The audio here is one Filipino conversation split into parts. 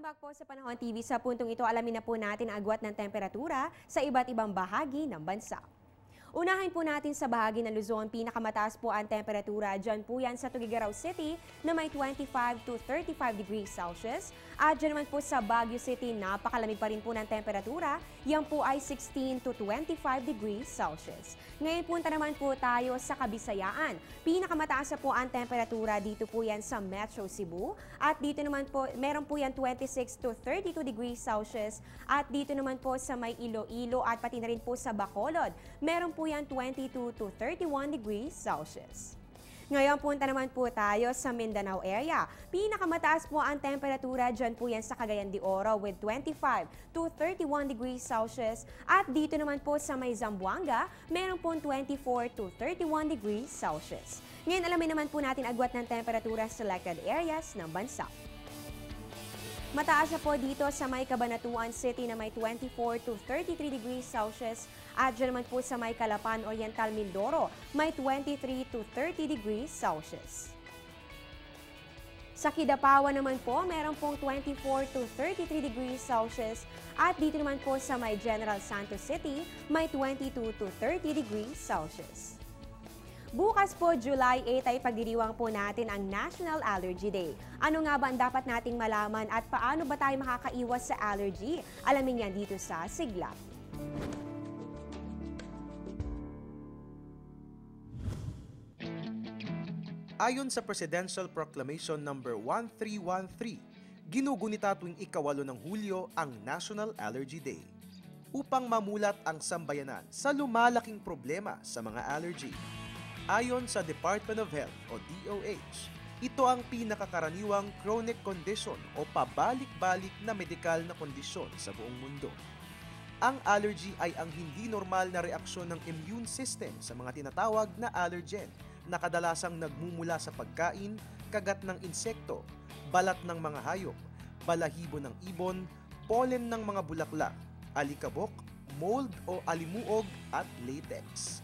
back po sa Panahon TV. Sa puntong ito, alamin na po natin ang agwat ng temperatura sa iba't ibang bahagi ng bansa. Unahin po natin sa bahagi ng Luzon, pinakamataas po ang temperatura. Diyan po yan sa Tuguegarao City na may 25 to 35 degrees Celsius. At dyan naman po sa Baguio City, napakalamig pa rin po ng temperatura. Yan po ay 16 to 25 degrees Celsius. Ngayon punta naman po tayo sa Kabisayaan. Pinakamataas na po ang temperatura dito po yan sa Metro Cebu. At dito naman po, meron po yan 26 to 32 degrees Celsius. At dito naman po sa may Iloilo at pati na rin po sa Bacolod, meron po yan 22 to 31 degrees Celsius. Ngayon punta naman po tayo sa Mindanao area. Pinakamataas po ang temperatura dyan po yan sa Cagayan de Oro with 25 to 31 degrees Celsius. At dito naman po sa may Zamboanga, meron po 24 to 31 degrees Celsius. Ngayon alamin naman po natin agwat ng temperatura sa selected areas ng bansa. Mataas na po dito sa may Cabanatuan City na may 24 to 33 degrees Celsius at dyan naman po sa may Calapan Oriental Mindoro may 23 to 30 degrees Celsius. Sa Kidapawan naman po, meron pong 24 to 33 degrees Celsius at dito naman po sa may General Santos City may 22 to 30 degrees Celsius. Bukas po, July 8 ay pagdiriwang po natin ang National Allergy Day. Ano nga ba ang dapat nating malaman at paano ba tayo makakaiwas sa allergy? Alamin yan dito sa Sigla. Ayon sa Presidential Proclamation No. 1313, ginugunita tuwing ika-8 ng Hulyo ang National Allergy Day upang mamulat ang sambayanan sa lumalaking problema sa mga allergy. Ayon sa Department of Health o DOH, ito ang pinakakaraniwang chronic condition o pabalik-balik na medikal na kondisyon sa buong mundo. Ang allergy ay ang hindi normal na reaksyon ng immune system sa mga tinatawag na allergen na kadalasang nagmumula sa pagkain, kagat ng insekto, balat ng mga hayop, balahibo ng ibon, pollen ng mga bulaklak, alikabok, mold o alimuog at latex.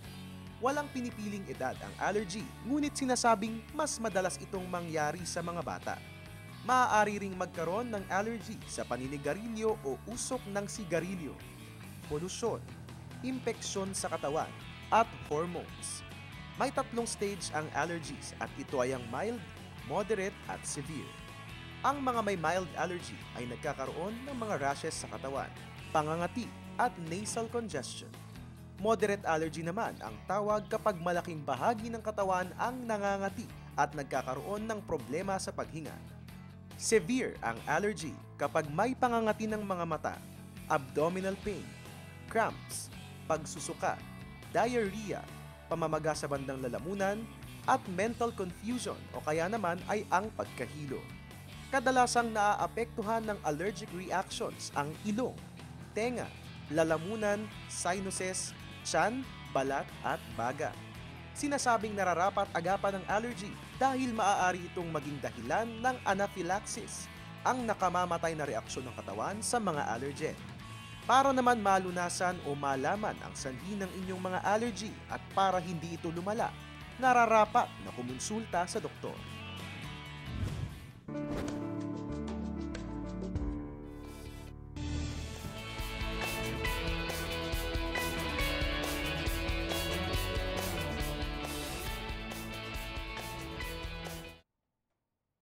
Walang pinipiling edad ang allergy, ngunit sinasabing mas madalas itong mangyari sa mga bata. Maaari ring magkaroon ng allergy sa paninigarilyo o usok ng sigarilyo, polusyon, impeksyon sa katawan, at hormones. May 3 stage ang allergies at ito ay ang mild, moderate at severe. Ang mga may mild allergy ay nagkakaroon ng mga rashes sa katawan, pangangati at nasal congestion. Moderate allergy naman ang tawag kapag malaking bahagi ng katawan ang nangangati at nagkakaroon ng problema sa paghinga. Severe ang allergy kapag may pangangati ng mga mata, abdominal pain, cramps, pagsusuka, diarrhea, pamamaga sa bandang lalamunan, at mental confusion o kaya naman ay ang pagkahilo. Kadalasang naaapektuhan ng allergic reactions ang ilong, tenga, lalamunan, sinuses, tiyan, balat at baga. Sinasabing nararapat agapan ng allergy dahil maaari itong maging dahilan ng anaphylaxis, ang nakamamatay na reaksyon ng katawan sa mga allergen. Para naman malunasan o malaman ang sanhi ng inyong mga allergy at para hindi ito lumala, nararapat na kumonsulta sa doktor.